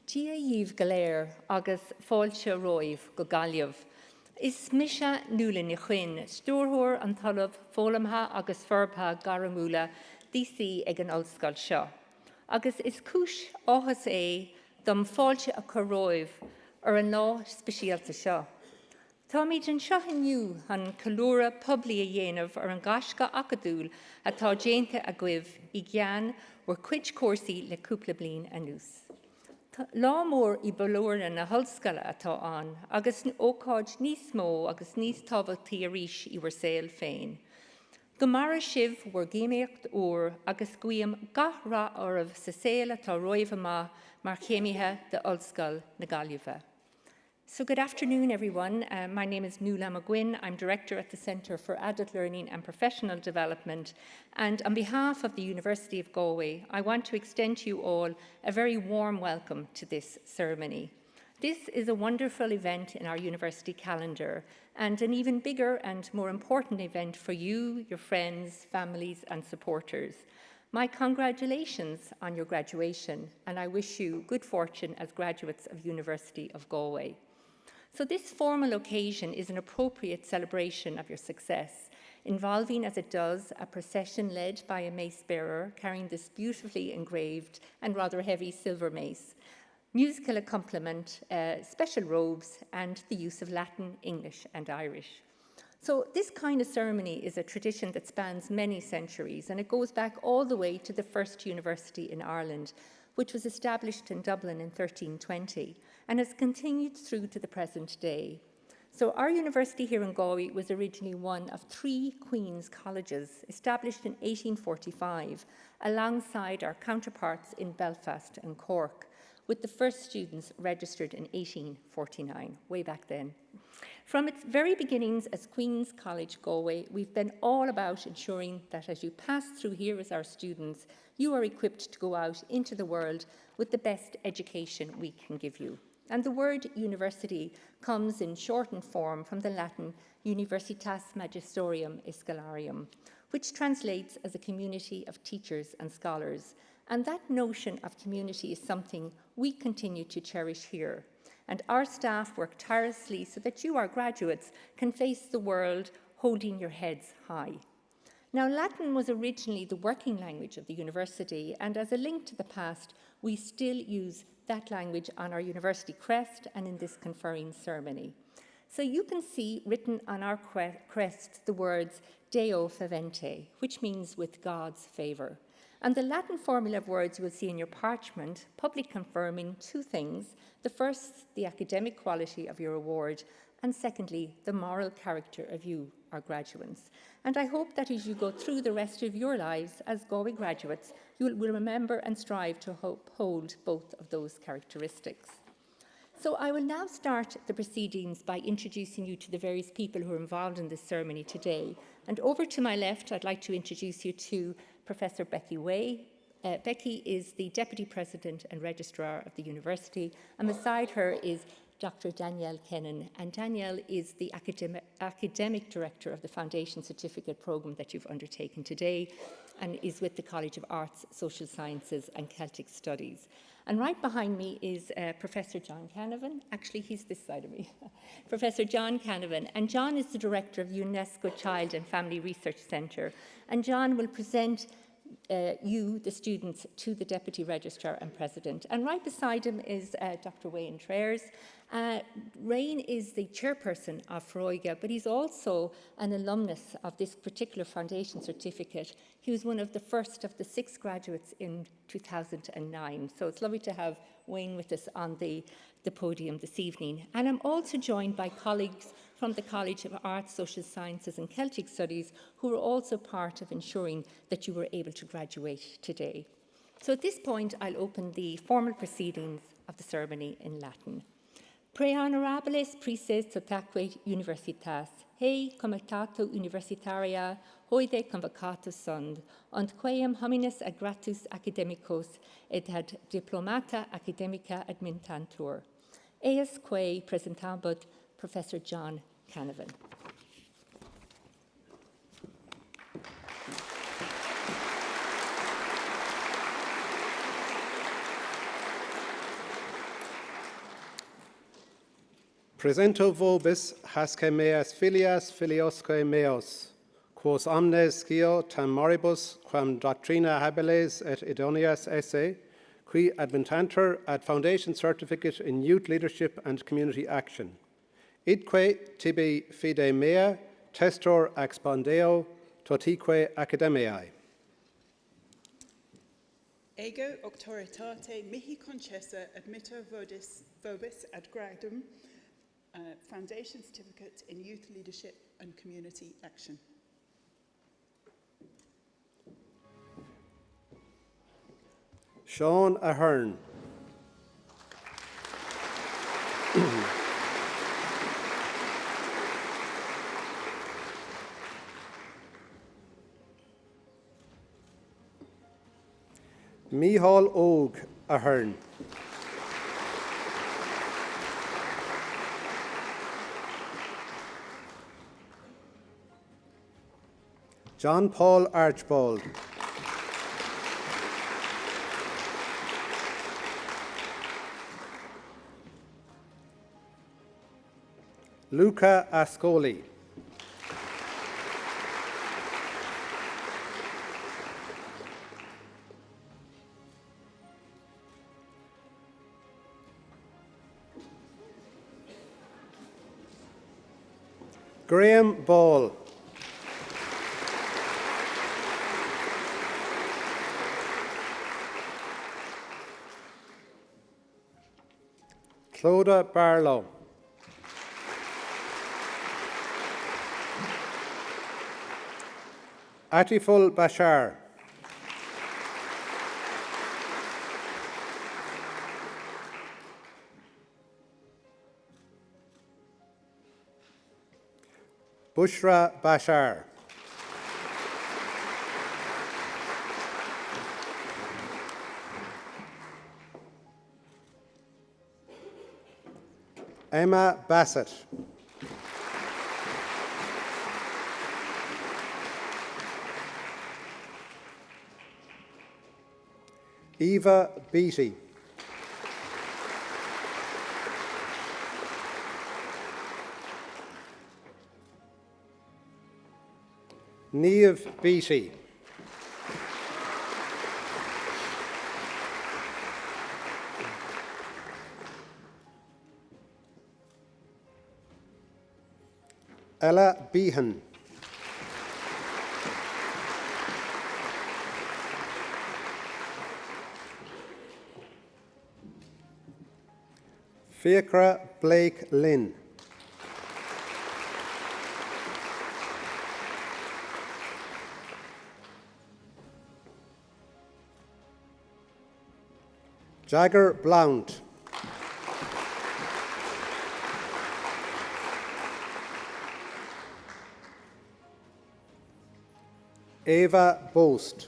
Dia Yves Galer agus fáilte roimh go Galliamh. Is misha nulin I chuin, stúrthór an talamh fólamha agus ferbha garamúla dísaí ag an ollscoil seo. Agus is cúis áthas dom fáilte a choróibh ar an lá speisialta seo. Tá míid an seo inniu an calúra pobli a dhéanamh ar an gasca acadúil atá déanta a gcuibh I gceann war cuid cuasaí le cúpla bliain anús. Lá mór I bolúirna na hallscoile atá an, agus ócáid níos mó agus níos tábhailtaí arís I war saoil féin. Go mara sibh war géimeacht ór agus guím gath rá ormh sa saoil atá roimh amach mar chéimithe de ollscoil na Gaillimhe. So good afternoon, everyone. My name is Nuala McGuinn. I'm Director at the Centre for Adult Learning and Professional Development. And on behalf of the University of Galway, I want to extend to you all a very warm welcome to this ceremony. This is a wonderful event in our university calendar and an even bigger and more important event for you, your friends, families and supporters. My congratulations on your graduation, and I wish you good fortune as graduates of University of Galway. So this formal occasion is an appropriate celebration of your success, involving as it does a procession led by a mace bearer carrying this beautifully engraved and rather heavy silver mace. musical accompaniment, special robes, and the use of Latin, English, and Irish. So this kind of ceremony is a tradition that spans many centuries, and it goes back all the way to the first university in Ireland, which was established in Dublin in 1320, and has continued through to the present day. So our university here in Galway was originally one of 3 Queen's colleges established in 1845, alongside our counterparts in Belfast and Cork, with the first students registered in 1849, way back then. From its very beginnings as Queen's College Galway, we've been all about ensuring that as you pass through here as our students, you are equipped to go out into the world with the best education we can give you. And the word university comes in shortened form from the Latin Universitas Magisterium Scholarium, which translates as a community of teachers and scholars. And that notion of community is something we continue to cherish here. And our staff work tirelessly so that you, our graduates, can face the world holding your heads high. Now, Latin was originally the working language of the university, and as a link to the past, we still use that language on our university crest and in this conferring ceremony. So you can see written on our crest the words Deo favente, which means with God's favour. And the Latin formula of words you will see in your parchment, publicly confirming 2 things. The first, the academic quality of your award, and secondly, the moral character of you, our graduates. And I hope that as you go through the rest of your lives as Galway graduates, you will remember and strive to uphold both of those characteristics. So I will now start the proceedings by introducing you to the various people who are involved in this ceremony today. And over to my left, I'd like to introduce you to Professor Becky Way. Becky is the Deputy President and Registrar of the University, and beside her is Dr. Danielle Kennan, and Danielle is the academic director of the Foundation Certificate Programme that you've undertaken today, and is with the College of Arts, Social Sciences and Celtic Studies. And right behind me is Professor John Canavan. Actually, he's this side of me. Professor John Canavan. And John is the director of UNESCO Child and Family Research Centre. And John will present you, the students, to the Deputy Registrar and President. And right beside him is Dr. Wayne Traers. Wayne is the chairperson of Froiga, but he's also an alumnus of this particular foundation certificate. He was one of the first of the 6 graduates in 2009. So it's lovely to have Wayne with us on the podium this evening. And I'm also joined by colleagues from the College of Arts, Social Sciences and Celtic Studies, who are also part of ensuring that you were able to graduate today. So at this point, I'll open the formal proceedings of the ceremony in Latin. Pre honorables prises totaque universitas, hei comitato universitaria, hoide convocatus sunt, und queam homines ad gratus academicos et ad diplomata academica admintantur. Eas quae presentabut Professor John Canavan. Presento vobis hasce meas filias filiosque meos, quos omnes scio tam moribus quam doctrina habeles et idoneas esse, qui adventantur ad foundation certificate in youth leadership and community action. Idque tibi fide mea testor expondeo totique academiae. Ego auctoritate mihi concessa admitto vobis ad gradum, Foundation Certificate in Youth Leadership and Community Action. Sean Ahern. Mihal Og Ahern. John Paul Archbold. Luca Ascoli. Graham Ball. Clodagh Barlow. Atiful Bashar. Bushra Bashar. Emma Bassett. Eva Beattie. Niamh Beattie. Ella Behan. Fiacra Blake Lynn. Jagger Blount. Ava Boast.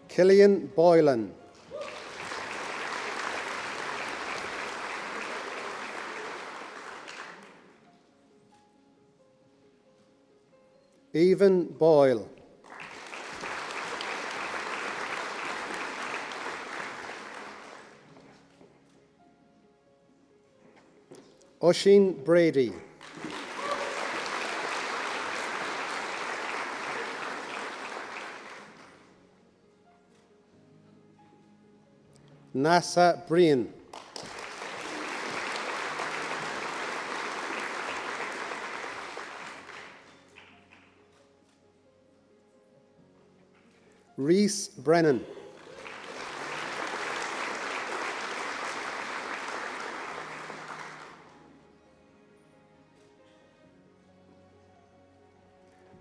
Killian Boylan. Evan Boyle. Oisin Brady. Nasa Brian. Reese Brennan.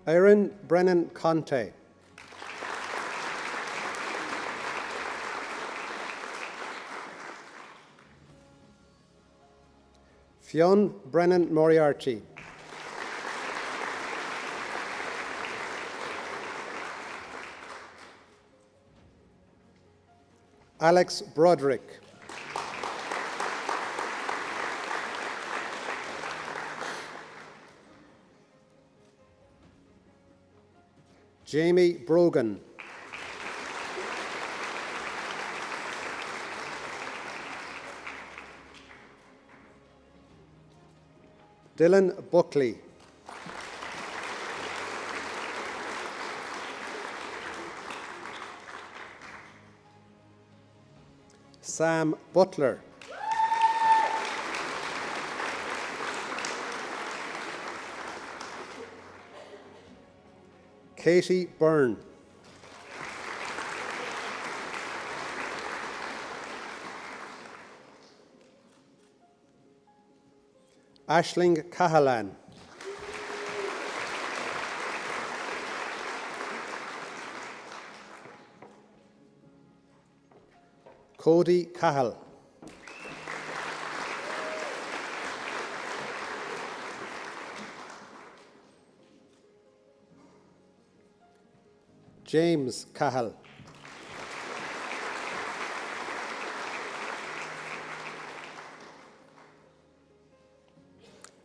Erin Brennan Conte. Fionn Brennan Moriarty. Alex Broderick. Jamie Brogan. Dylan Buckley. Sam Butler. Katie Byrne. Aisling Cahalan. Cody Cahal. James Cahal.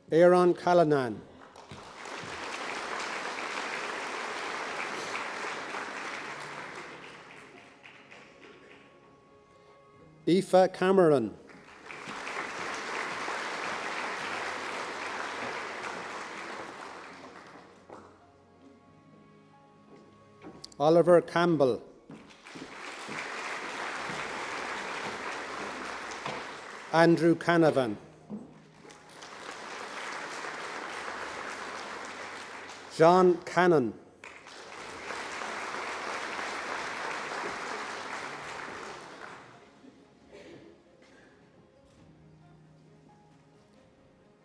Aaron Callanan. Aoife Cameron. Oliver Campbell. Andrew Canavan. John Cannon.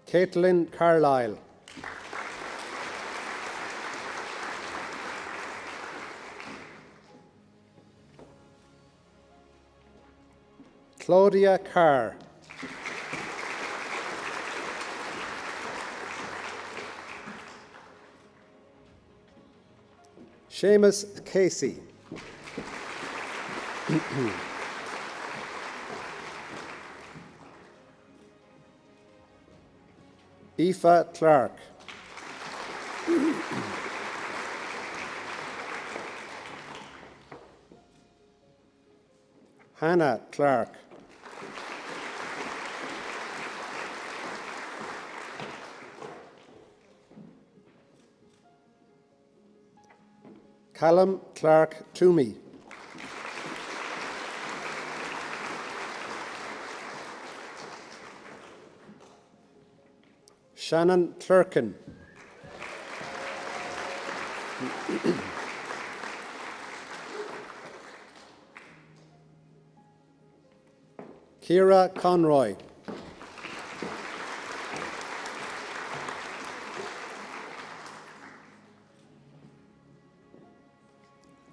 Caitlin Carlyle. Claudia Carr. Seamus Casey. Aoife Clark. Hannah Clark. Callum Clark Toomey. Shannon Clerkin. Ciara Conroy.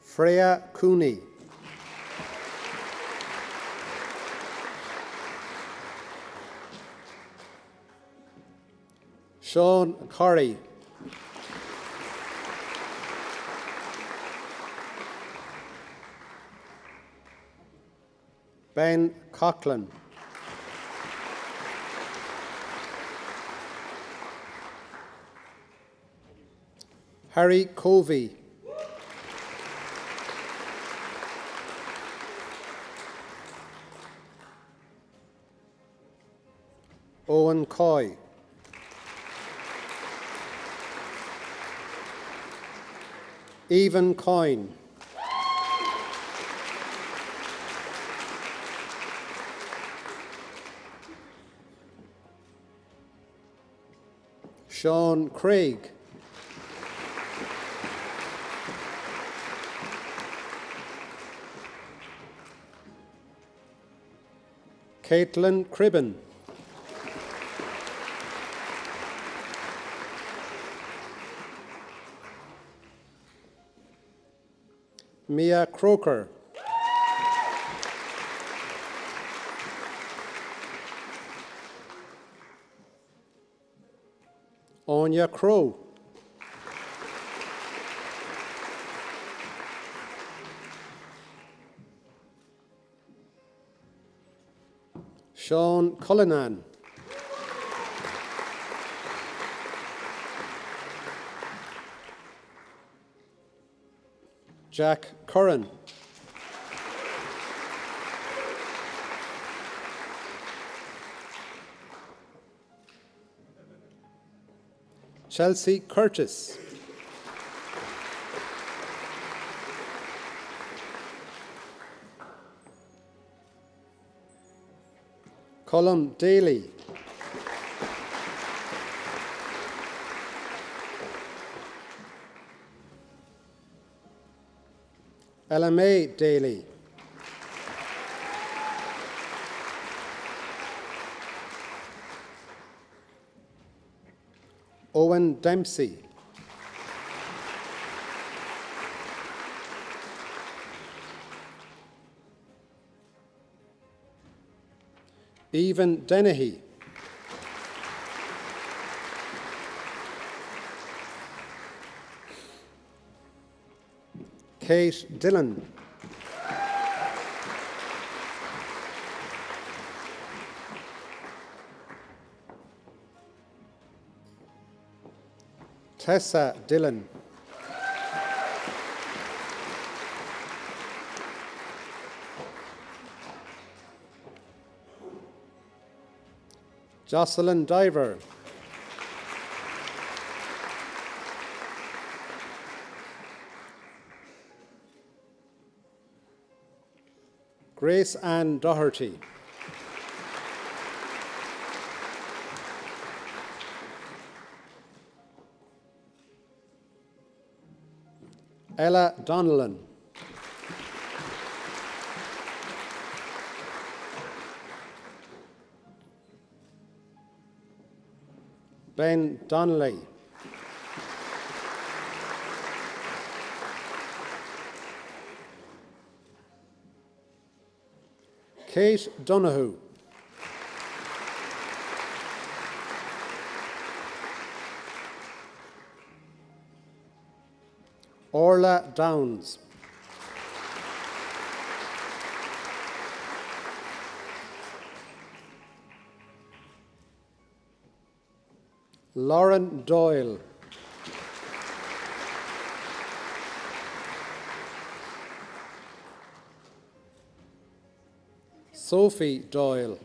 Freya Cooney. Sean Corrie. Ben Coughlin. Harry Covey. Owen Coy. Evan Coyne. Sean Craig. Caitlin Cribben. Mia Croker. Anya Crow. Sean Cullinan. Jack Curran. Chelsea Curtis. Colum Daly. LMA Daly. Owen Dempsey. Evan Dennehy. Kate Dillon. Tessa Dillon. Jocelyn Diver. Grace Ann Doherty. Ella Donnellan. Ben Donnelly. Kate Donoghue. Orla Downs. Lauren Doyle. Sophie Doyle.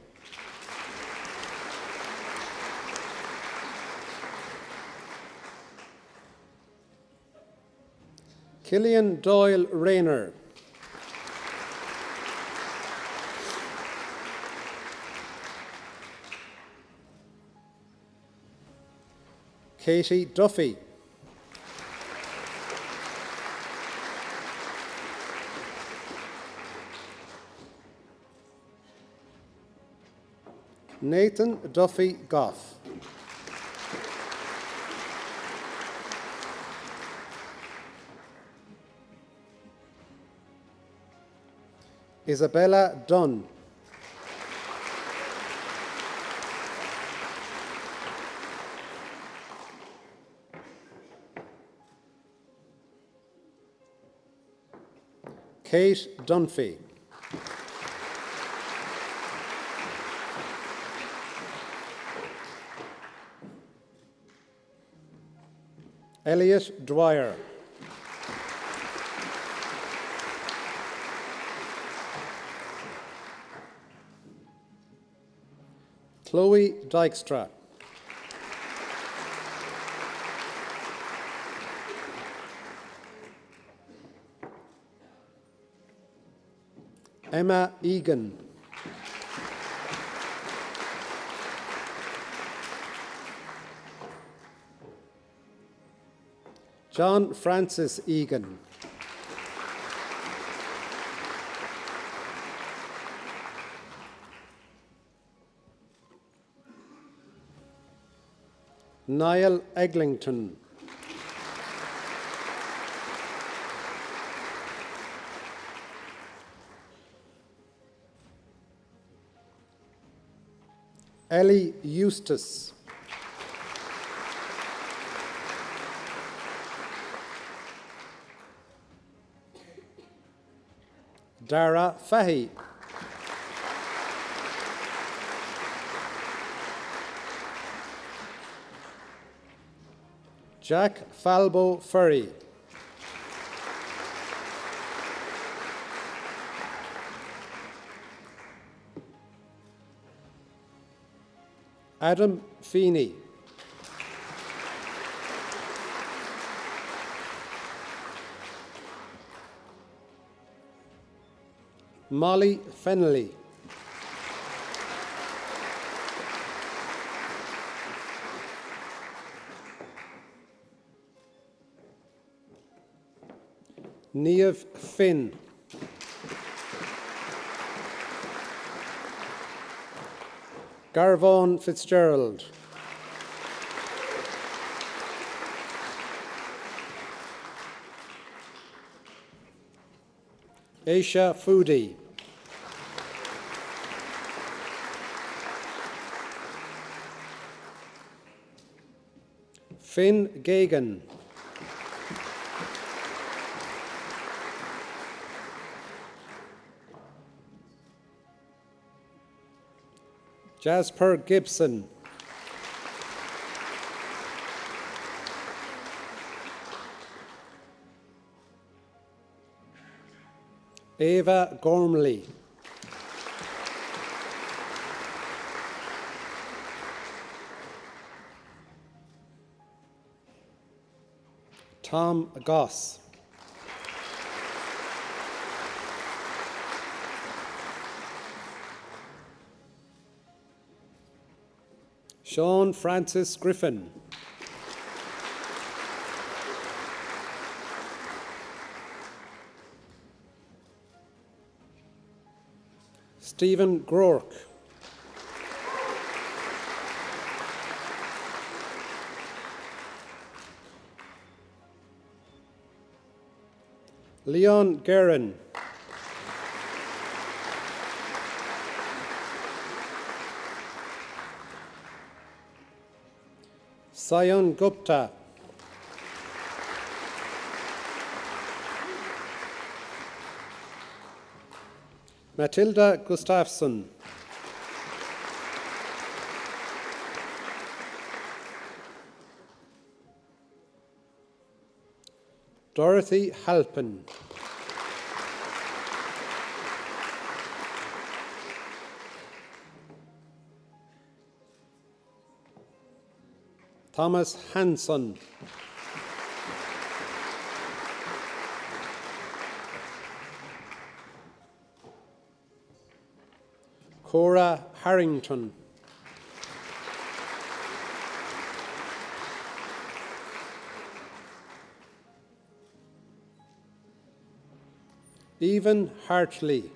Killian Doyle Rayner. Katie Duffy. Nathan Duffy Goff. Isabella Dunn. Kate Dunphy. Elliot Dwyer. Chloe Dykstra. Emma Egan. John Francis Egan. Niall Eglinton. Ellie Eustace. Dara Fahy. Jack Falbo Furry. Adam Feeney. Molly Fennelly. Niamh Finn. Garvon Fitzgerald. Aisha Foodie. Finn Gagan. Jasper Gibson. Ava Gormley. Tom Goss. Sean Francis Griffin. Stephen Groark. Leon Guerin. Sayan Gupta. Matilda Gustafsson. Dorothy Halpin. Thomas Hanson. Cora Harrington. Evan Hartley.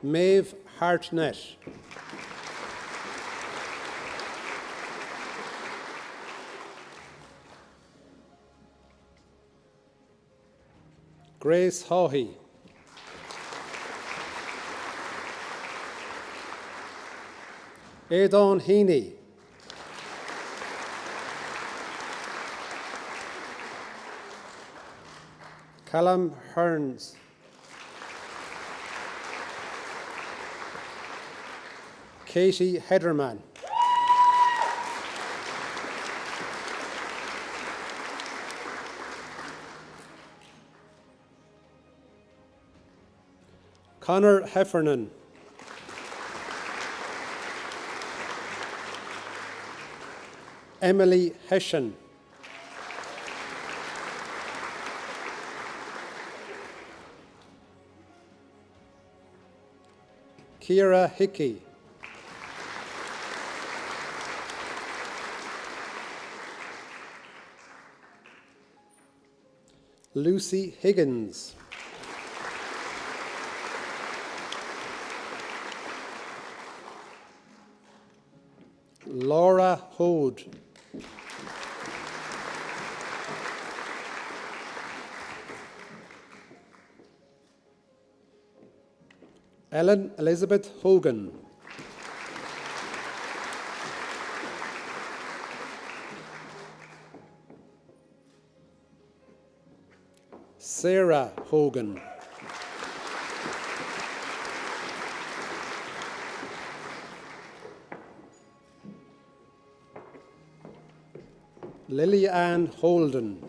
Maeve Hartnett. Grace Hawhey. Aidan Heaney. Callum Hearns. Katie Hederman. Conor Heffernan. Emily Hession. Kira Hickey. Lucy Higgins. Laura Hode. Ellen Elizabeth Hogan. Sarah Hogan. Lily Ann Holden.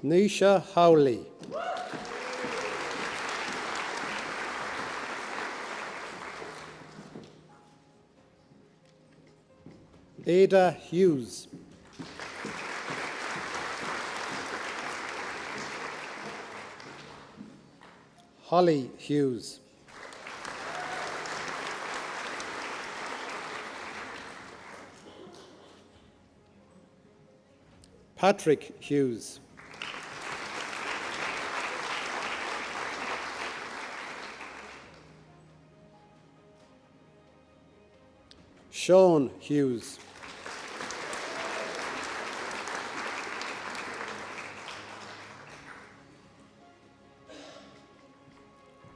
Nisha Howley. Ada Hughes. Holly Hughes. Patrick Hughes. Sean Hughes.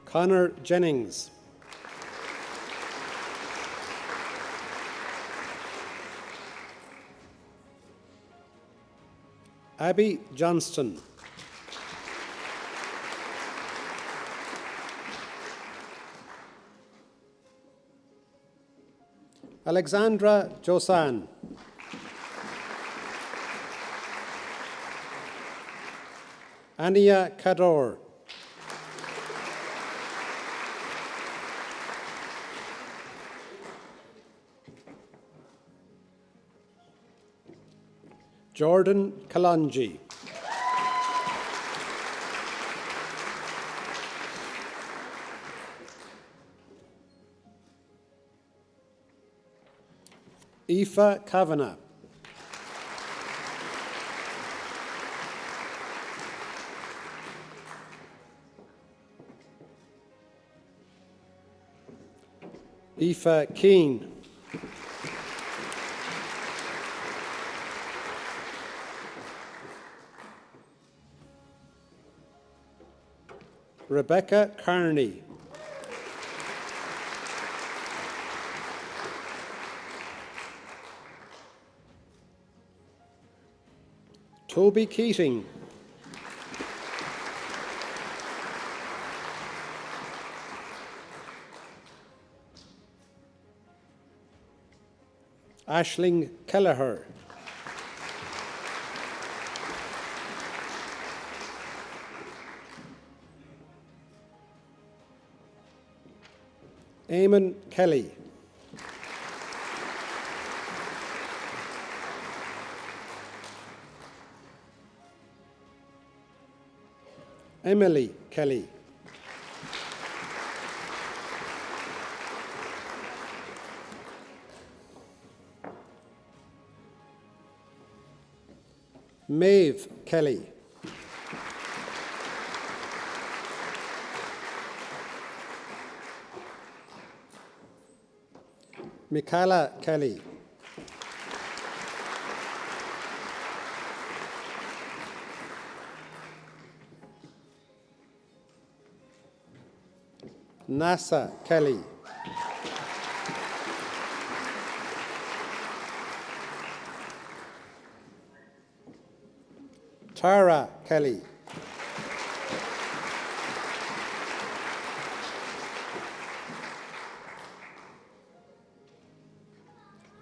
Connor Jennings. Abby Johnston. Alexandra Josan. Ania Kador. Jordan Kalonji. Aoife Kavanagh. Aoife Keane. Rebecca Carney. Toby Keating. Aisling Kelleher. Eamon Kelly. Emily Kelly. Maeve Kelly. Michaela Kelly. Nasa Kelly. Tara Kelly.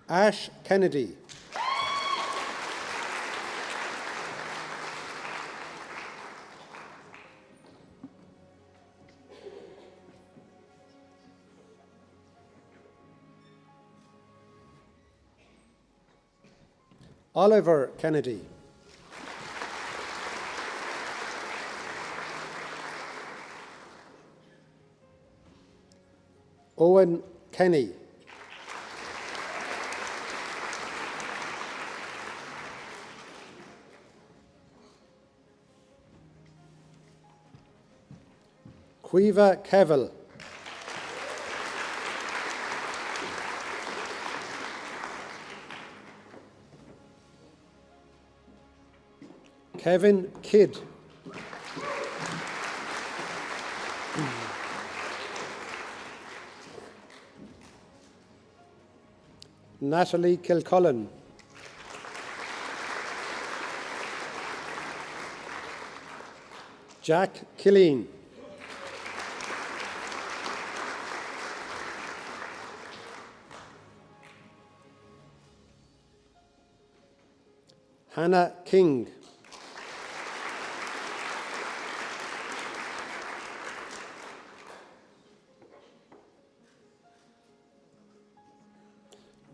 Ash Kennedy. Oliver Kennedy. Owen Kenny. Quiva Kevill. Kevin Kidd. Natalie Kilcullen. Jack Killeen. Hannah King.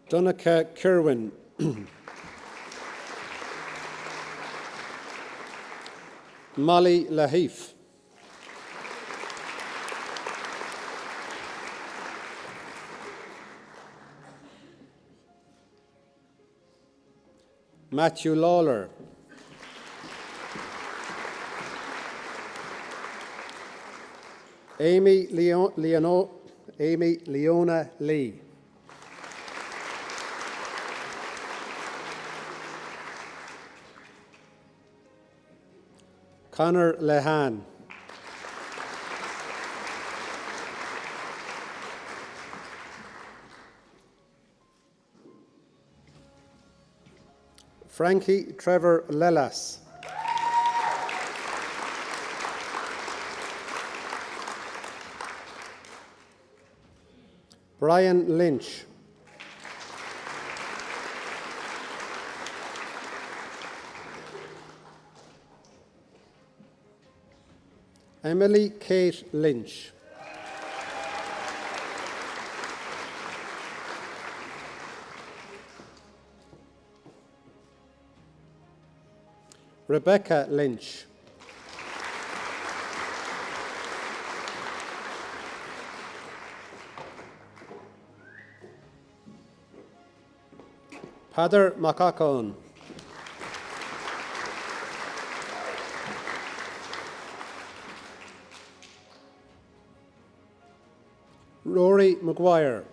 Donica Kerwin. Molly Laheef. Matthew Lawler. Amy Leona Lee. Connor Lehan. Frankie Trevor Lelas. Brian Lynch. Emily Kate Lynch. Rebecca Lynch. Padar Macacon. Rory Maguire.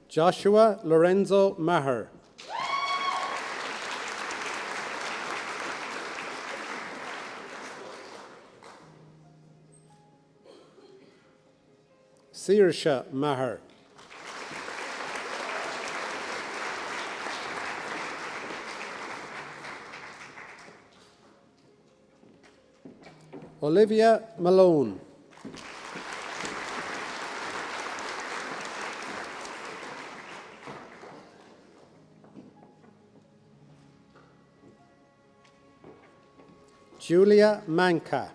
Joshua Lorenzo Maher. Saoirse Maher. Olivia Malone. Julia Manka.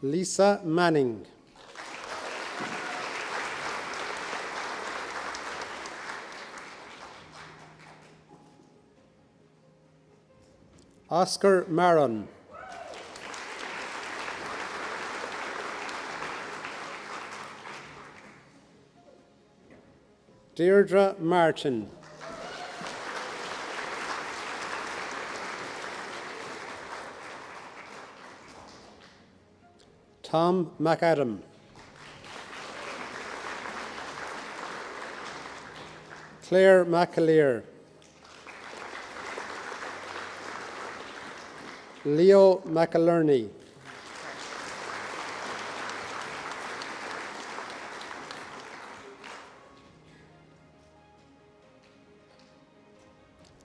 Lisa Manning. Oscar Maron. Deirdre Martin. Tom McAdam. Claire McAleer. Leo McIlerney.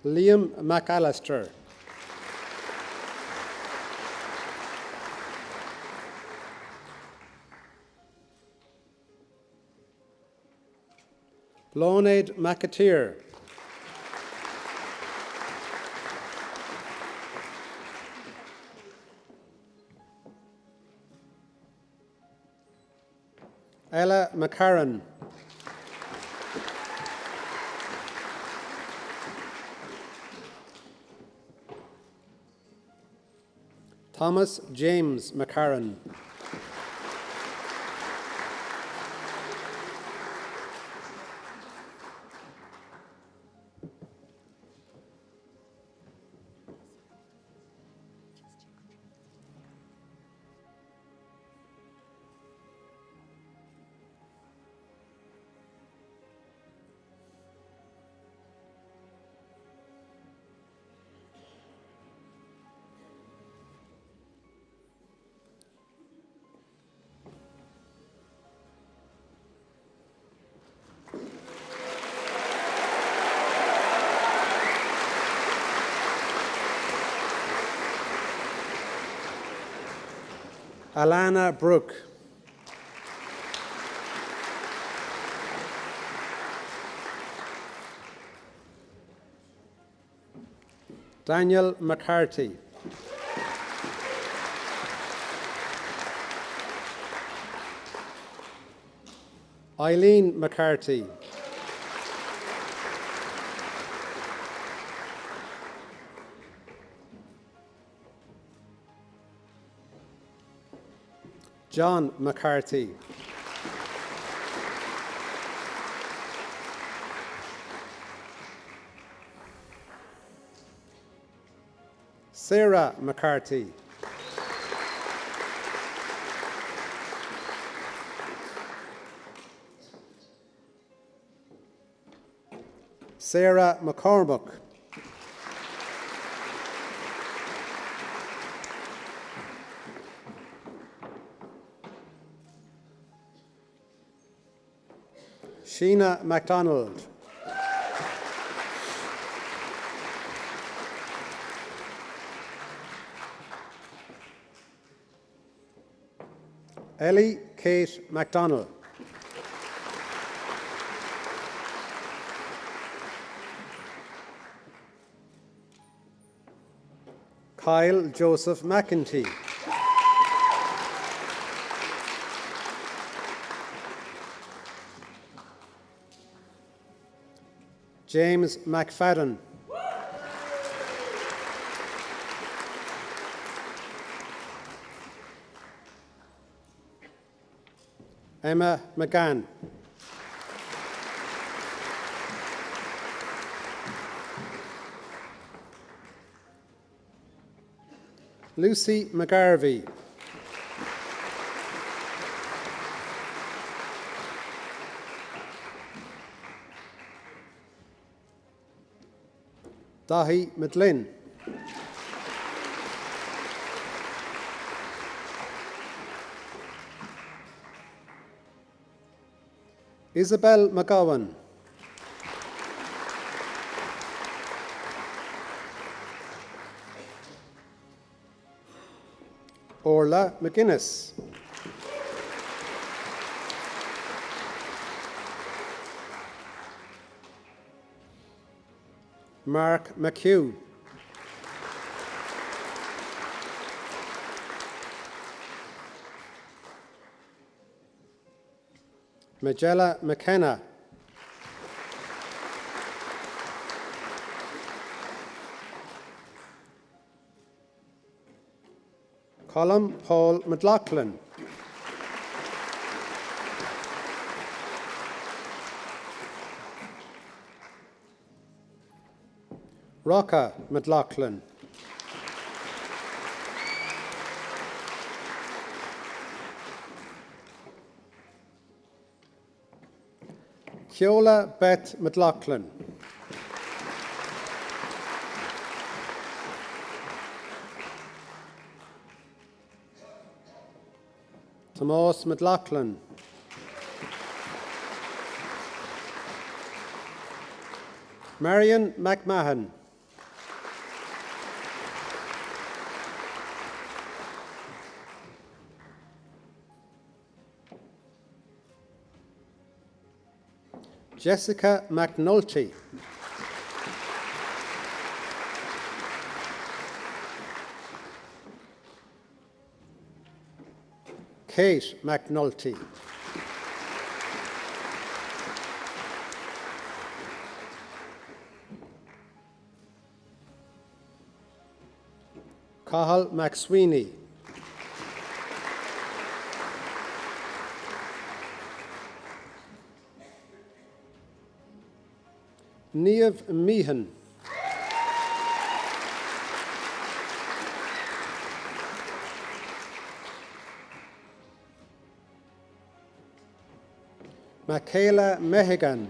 Liam McAllister. Blónaid McAteer. Ella McCarran. Thomas James McCarran. Alana Brooke. Daniel McCarthy. Eileen McCarthy. John McCarthy. Sarah McCarthy. Sarah McCormick. Sheena MacDonald. Ellie Kate MacDonald. Kyle Joseph McEntee. James McFadden. Emma McGann. Lucy McGarvey. Dahi McLean. Isabel McGowan. Orla McGuinness. Mark McHugh. Magella McKenna. Colm Paul McLaughlin. Rocca McLaughlin. Keola Beth McLaughlin. Tomas McLaughlin. Marion McMahon. Jessica McNulty. Kate McNulty. Cathal McSweeney. Niamh Meehan. Michaela Mehigan.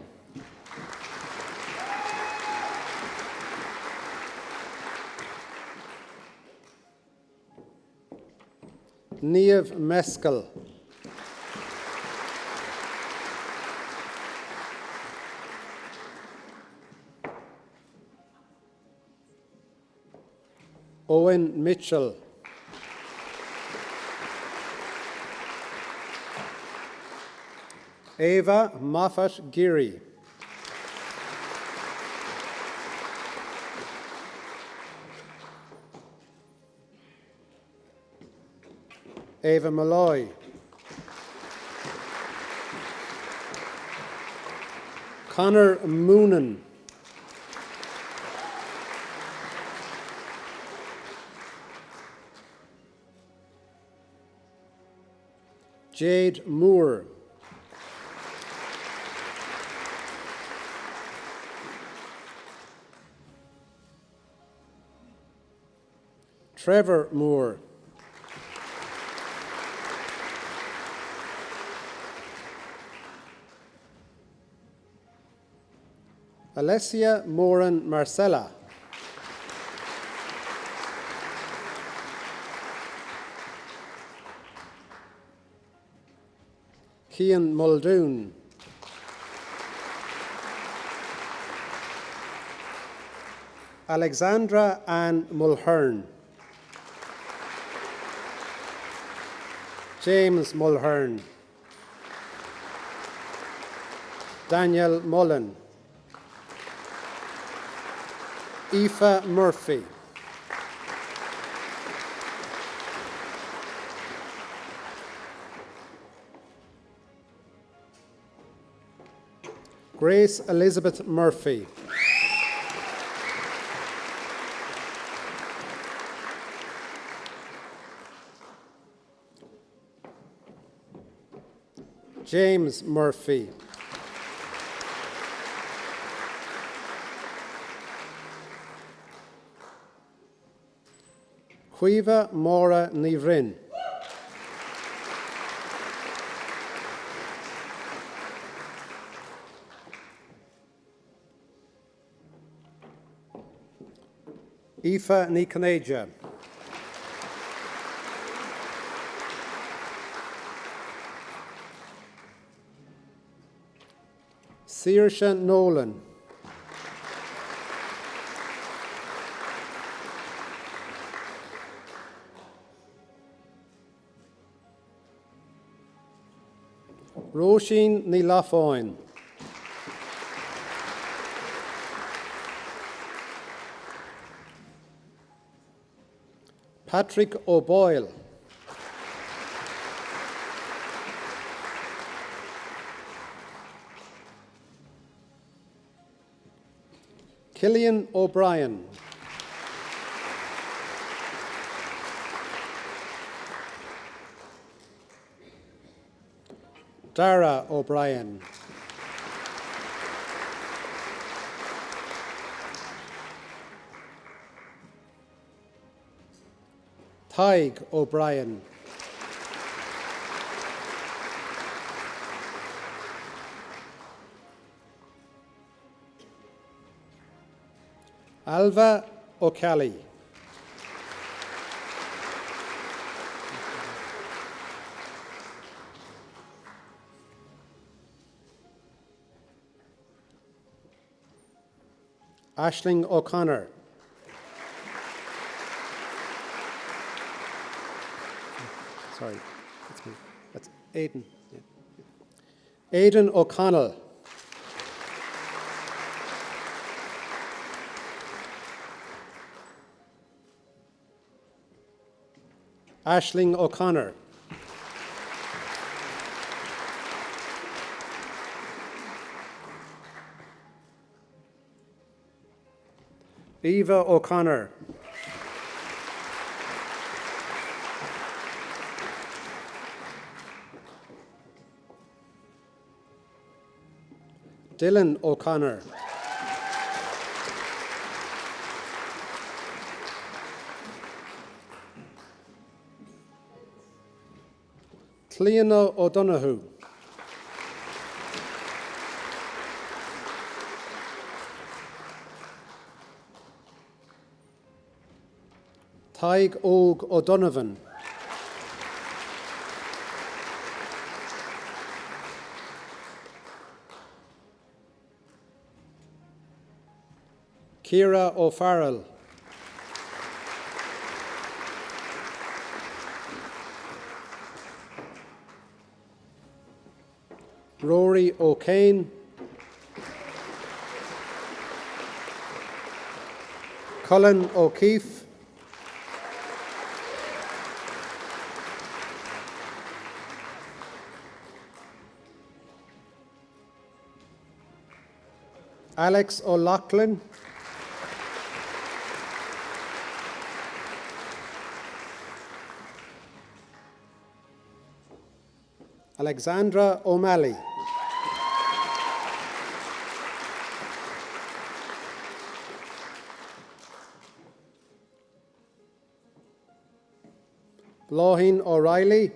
Niamh Meskel. Owen Mitchell. Ava Moffat Geary. Ava Malloy. Connor Moonan. Jade Moore. Trevor Moore. Alessia Moran Marcella. Cian Muldoon. Alexandra Ann Mulhern. James Mulhern. Daniel Mullen. Aoife Murphy. Grace Elizabeth Murphy. James Murphy. Huiva Mora Nivrin. Aoife Niconaja. Saoirse Nolan. Roisin Ní Laffáin. Patrick O'Boyle. Killian O'Brien. Dara O'Brien. Tig O'Brien. Alva O'Cally. Aisling O'Connor. Sorry, that's me. That's Aidan. Yeah. Aidan O'Connell. Aisling O'Connor. Eva O'Connor. Dylan O'Connor. Cleona O'Donoghue. Tig Og O'Donovan. Ciara O'Farrell. Rory O'Kane. Colin O'Keefe. Alex O'Loughlin. Alexandra O'Malley. Blóhin O'Reilly.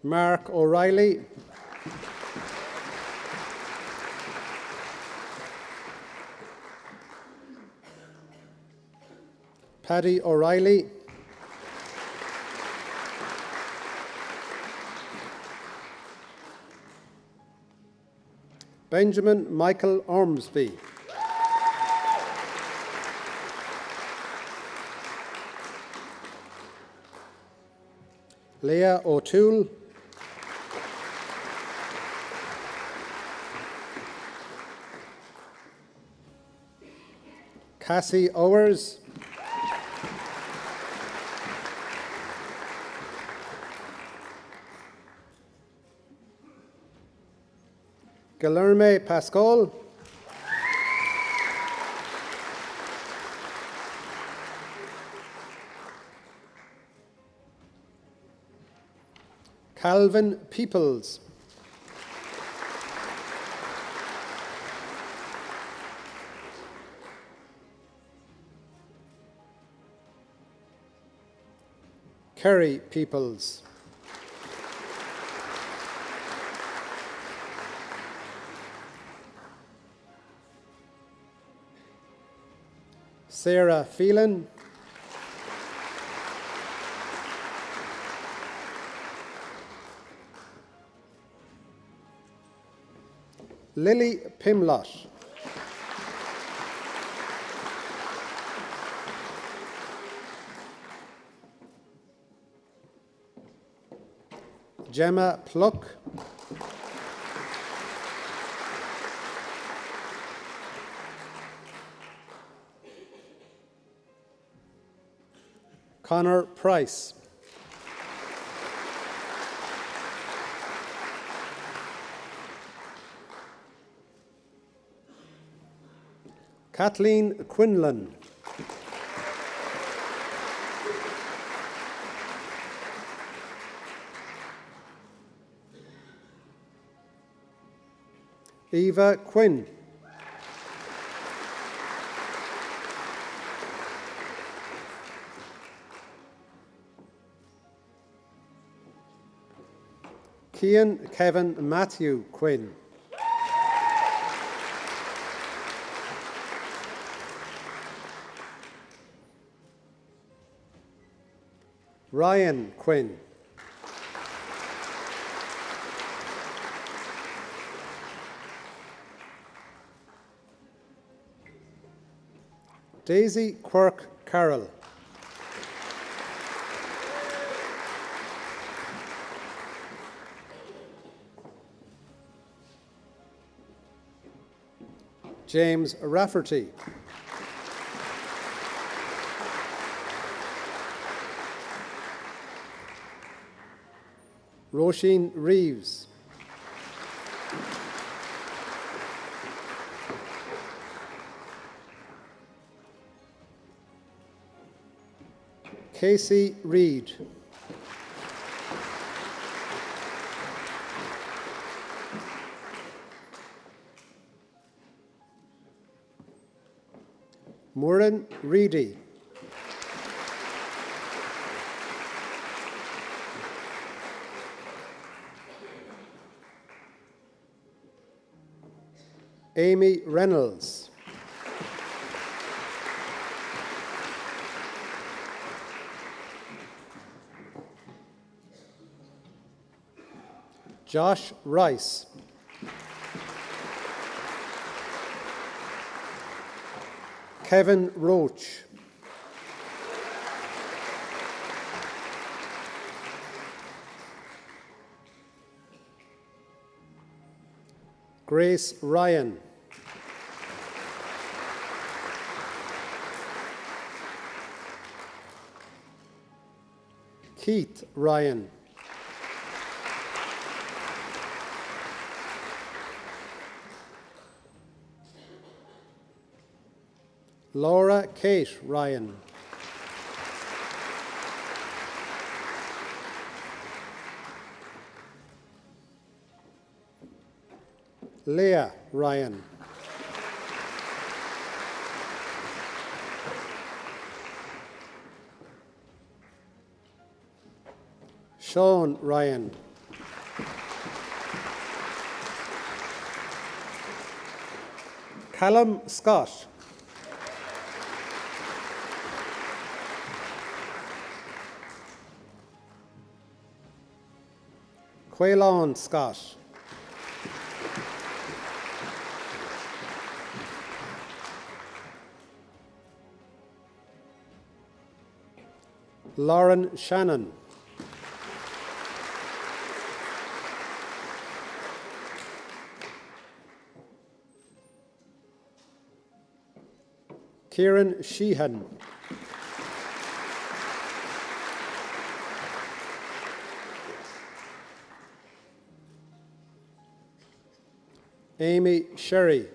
Mark O'Reilly. Paddy O'Reilly. Benjamin Michael Ormsby. Leah O'Toole. Cassie Owers. Guilherme Pascal. Calvin Peoples. Kerry Peoples. Sarah Phelan. Lily Pimlott. Gemma Pluck. Connor Price. Kathleen Quinlan. Eva Quinn. Cian Kevin Matthew Quinn. Ryan Quinn. Daisy Quirk Carroll. James Rafferty. Roisin Reeves. Casey Reid. Muireann Reedy. Amy Reynolds. Josh Rice. Kevin Roach. Grace Ryan. Keith Ryan. Laura Kate Ryan. Leah Ryan. Sean Ryan. Callum Scott. Quaylon Scott. Lauren Shannon. Kieran Sheehan. Amy Sherry.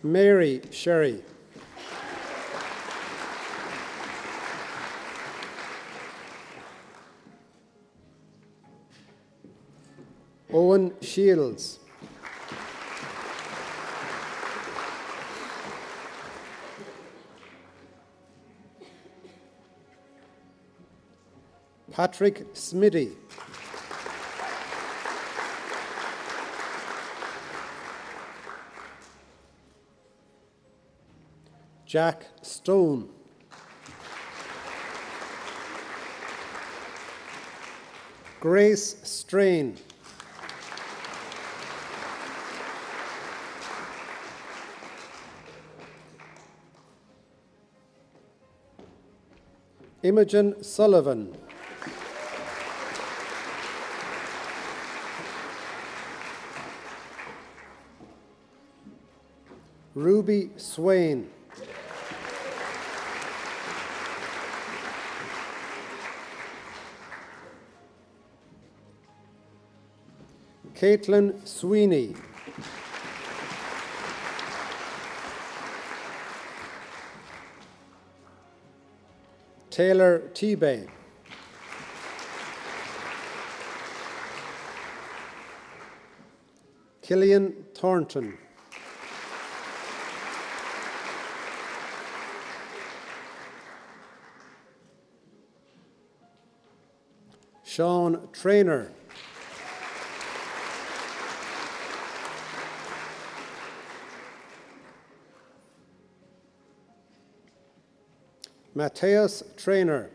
Mary Sherry. Owen Shields. Patrick Smitty. Jack Stone. Grace Strain. Imogen Sullivan. Ruby Swain. Caitlin Sweeney. Taylor Tebay. Killian Thornton. Sean Traynor. Matthias Traynor.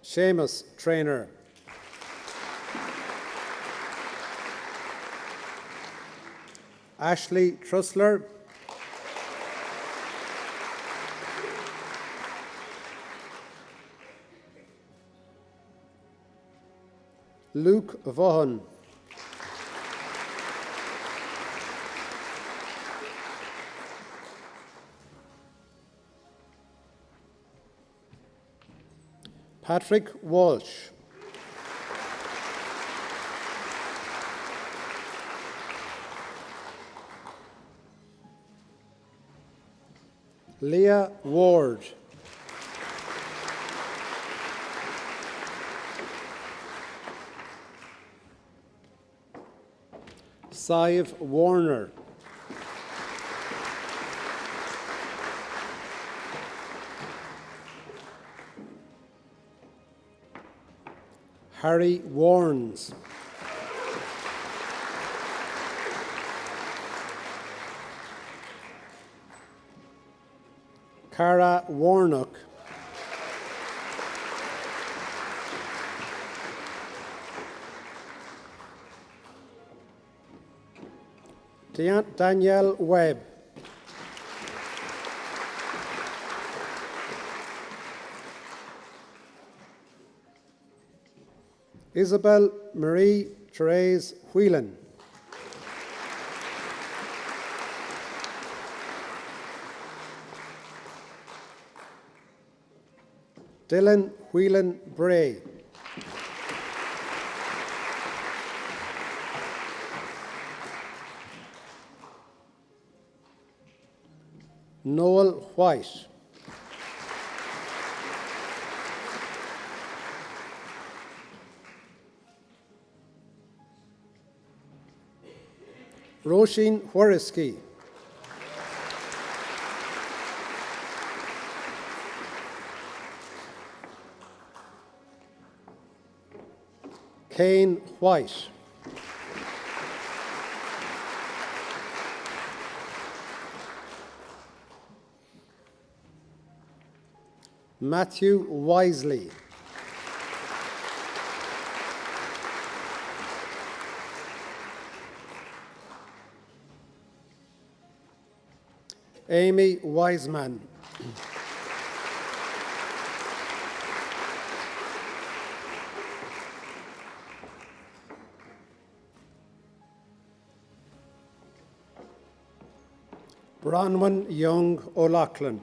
Seamus Traynor. Ashley Trussler. Luke Vaughan. Patrick Walsh. Leah Ward. Sive Warner. Harry Warnes. Cara Warnock. Danielle Webb. Isabel Marie Therese Whelan. Dylan Whelan Bray. Noel White. Roisin Whoriskey. Kane White. Matthew Wisely. Amy Wiseman. Bronwyn Young O'Loughlin.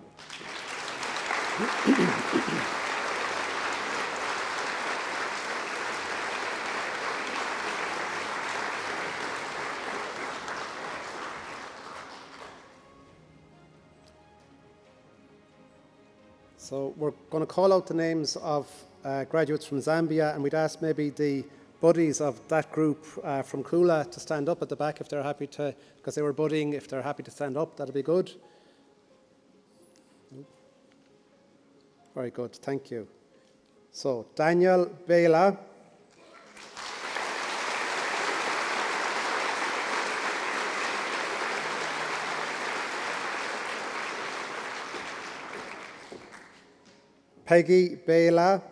So we're going to call out the names of graduates from Zambia, and we'd ask maybe the buddies of that group from Kula to stand up at the back if they're happy to, because they were buddying. If they're happy to stand up, that'll be good. Very good, thank you. So, Daniel Bela. Peggy Bela.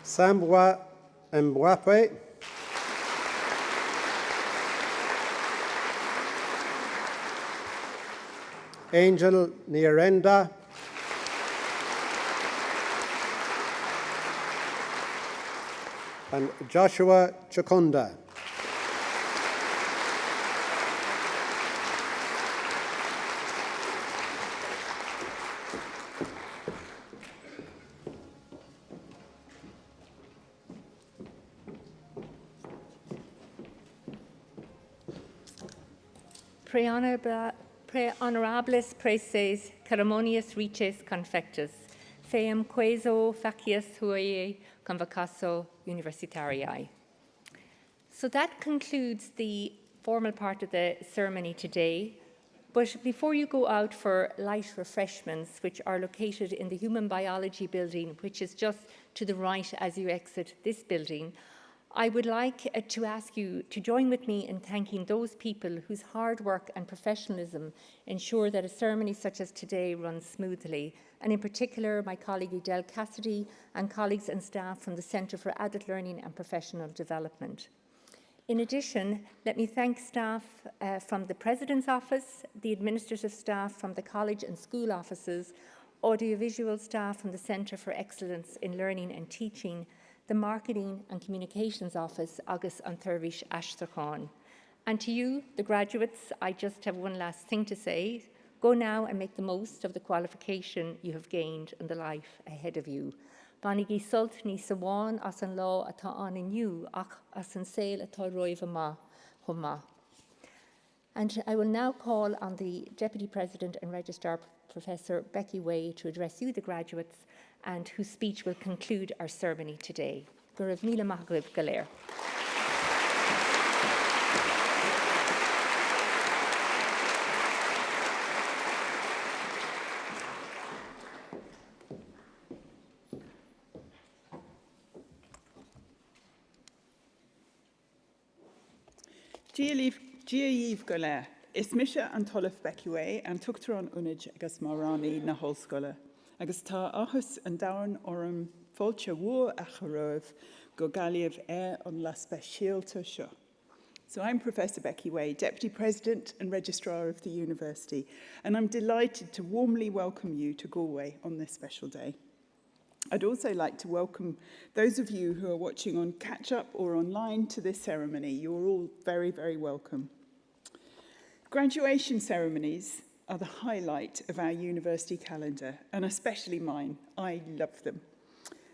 Sambwa Mbwape. Angel Nierenda. And Joshua Chakunda. Pre honorables preces, ceremonias riches confectus, feum queso facius huiae convocasso universitariae. So that concludes the formal part of the ceremony today. But before you go out for light refreshments, which are located in the Human Biology building, which is just to the right as you exit this building, I would like to ask you to join with me in thanking those people whose hard work and professionalism ensure that a ceremony such as today runs smoothly, and in particular my colleague Edel Cassidy and colleagues and staff from the Centre for Adult Learning and Professional Development. In addition, let me thank staff from the President's Office, the administrative staff from the college and school offices, audiovisual staff from the Centre for Excellence in Learning and Teaching, the Marketing and Communications Office, agus an Turvish Ashtrachan. And to you, the graduates, I just have one last thing to say. Go now and make the most of the qualification you have gained in the life ahead of you. Banigi sult ni sawan as an law ata an in you, ach as an sail ata roiva ma huma. And I will now call on the Deputy President and Registrar, Professor Becky Way, to address you, the graduates, and whose speech will conclude our ceremony today. Gurav Mila Mahagriv Galer. Giaív Galer, Ismisha and Tolif Becky and Tuktaron Unij agus Marani na Holscola. Agus tá ahus an daran orm fáilte mhuo a chomh go Galway an la speisialta seo. So I'm Professor Becky Way, Deputy President and Registrar of the University, and I'm delighted to warmly welcome you to Galway on this special day. I'd also like to welcome those of you who are watching on catch-up or online to this ceremony. You're all very, very welcome. Graduation ceremonies are the highlight of our university calendar, and especially mine. I love them.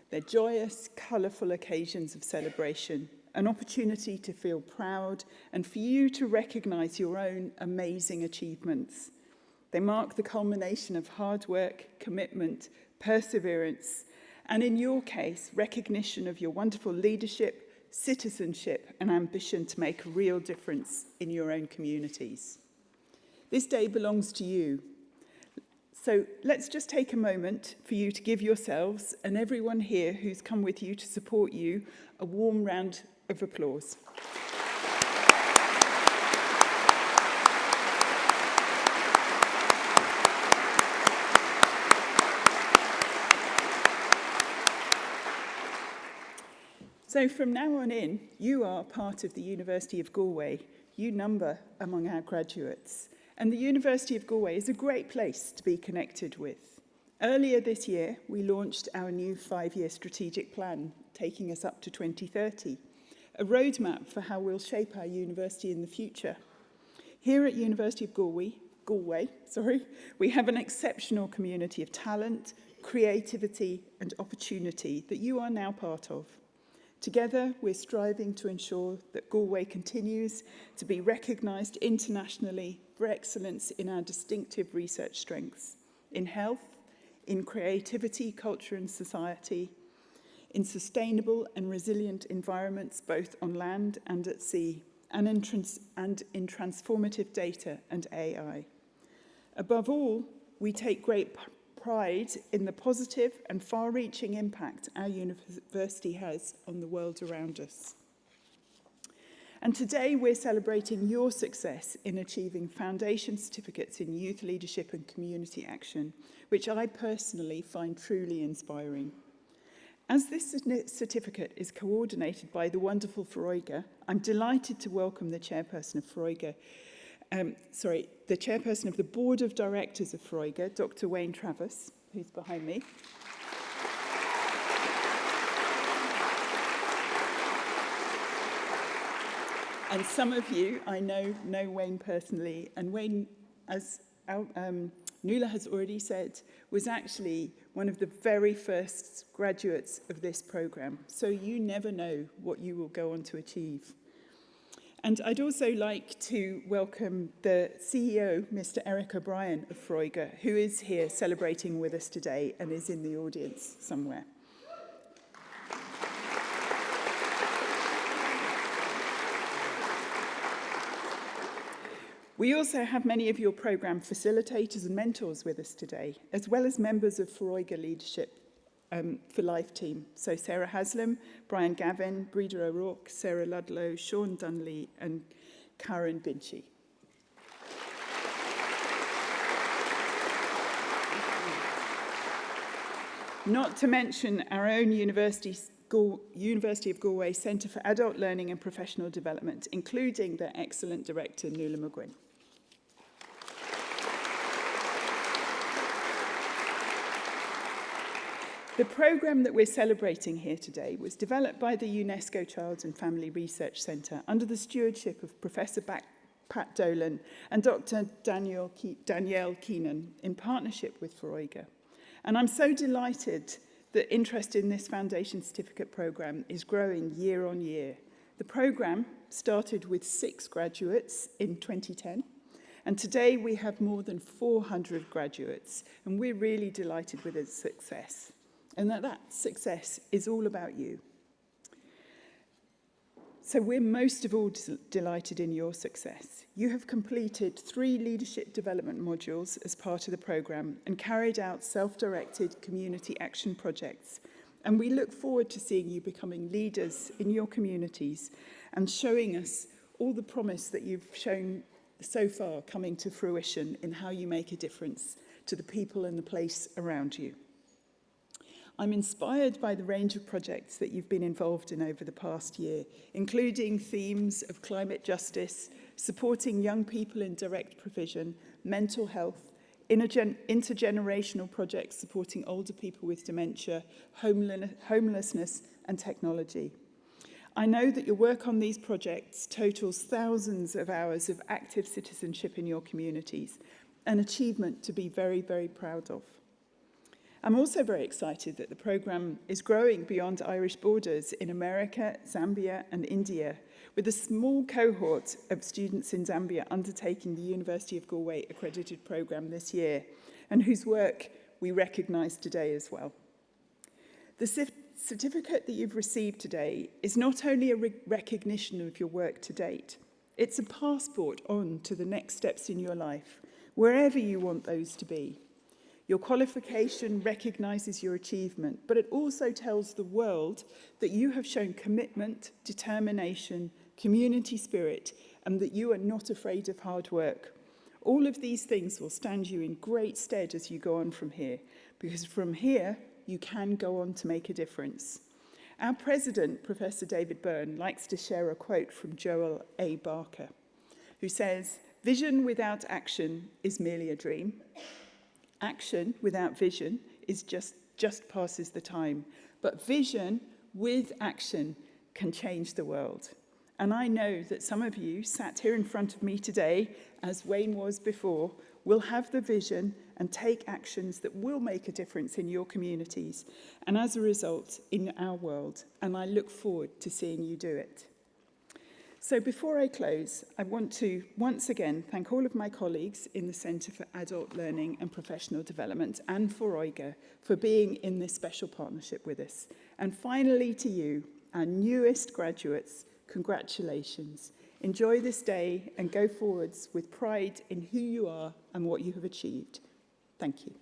They're joyous, colourful occasions of celebration, an opportunity to feel proud and for you to recognise your own amazing achievements. They mark the culmination of hard work, commitment, perseverance, and in your case, recognition of your wonderful leadership, citizenship, and ambition to make a real difference in your own communities. This day belongs to you. So let's just take a moment for you to give yourselves and everyone here who's come with you to support you a warm round of applause. So from now on in, you are part of the University of Galway. You number among our graduates. And the University of Galway is a great place to be connected with. Earlier this year, we launched our new 5-year strategic plan, taking us up to 2030, a roadmap for how we'll shape our university in the future. Here at University of Galway, we have an exceptional community of talent, creativity, and opportunity that you are now part of. Together, we're striving to ensure that Galway continues to be recognised internationally for excellence in our distinctive research strengths, in health, in creativity, culture and society, in sustainable and resilient environments both on land and at sea, and in transformative data and AI. Above all, we take great pride in the positive and far-reaching impact our university has on the world around us. And today we're celebrating your success in achieving foundation certificates in youth leadership and community action, which I personally find truly inspiring. As this certificate is coordinated by the wonderful Froiga, I'm delighted to welcome the chairperson of Froiga, the chairperson of the Board of Directors of Froiga, Dr. Wayne Travis, who's behind me. And some of you, I know Wayne personally, and Wayne, as Nuala has already said, was actually one of the very first graduates of this programme. So you never know what you will go on to achieve. And I'd also like to welcome the CEO, Mr. Eric O'Brien of Froiga, who is here celebrating with us today and is in the audience somewhere. We also have many of your programme facilitators and mentors with us today, as well as members of Froiga Leadership for Life team. So Sarah Haslam, Brian Gavin, Breda O'Rourke, Sarah Ludlow, Sean Dunley and Karen Binchy. Not to mention our own University of Galway Centre for Adult Learning and Professional Development, including their excellent director, Nuala McGuinn. The programme that we're celebrating here today was developed by the UNESCO Child and Family Research Centre under the stewardship of Professor Pat Dolan and Dr. Danielle Keenan in partnership with Froiga. And I'm so delighted that interest in this Foundation Certificate programme is growing year on year. The programme started with 6 graduates in 2010, and today we have more than 400 graduates, and we're really delighted with its success. And that success is all about you. So we're most of all delighted in your success. You have completed 3 leadership development modules as part of the programme and carried out self-directed community action projects. And we look forward to seeing you becoming leaders in your communities and showing us all the promise that you've shown so far coming to fruition in how you make a difference to the people and the place around you. I'm inspired by the range of projects that you've been involved in over the past year, including themes of climate justice, supporting young people in direct provision, mental health, intergenerational projects supporting older people with dementia, homelessness and technology. I know that your work on these projects totals thousands of hours of active citizenship in your communities, an achievement to be very, very proud of. I'm also very excited that the programme is growing beyond Irish borders in America, Zambia and India, with a small cohort of students in Zambia undertaking the University of Galway accredited programme this year, and whose work we recognise today as well. The certificate that you've received today is not only a recognition of your work to date, it's a passport on to the next steps in your life, wherever you want those to be. Your qualification recognises your achievement, but it also tells the world that you have shown commitment, determination, community spirit, and that you are not afraid of hard work. All of these things will stand you in great stead as you go on from here, because from here, you can go on to make a difference. Our president, Professor David Byrne, likes to share a quote from Joel A. Barker, who says, "Vision without action is merely a dream. Action without vision is just passes the time. But vision with action can change the world." And I know that some of you sat here in front of me today, as Wayne was before, will have the vision and take actions that will make a difference in your communities and as a result in our world. And I look forward to seeing you do it. So before I close, I want to once again thank all of my colleagues in the Centre for Adult Learning and Professional Development and for OIGA for being in this special partnership with us. And finally to you, our newest graduates, congratulations. Enjoy this day and go forwards with pride in who you are and what you have achieved. Thank you.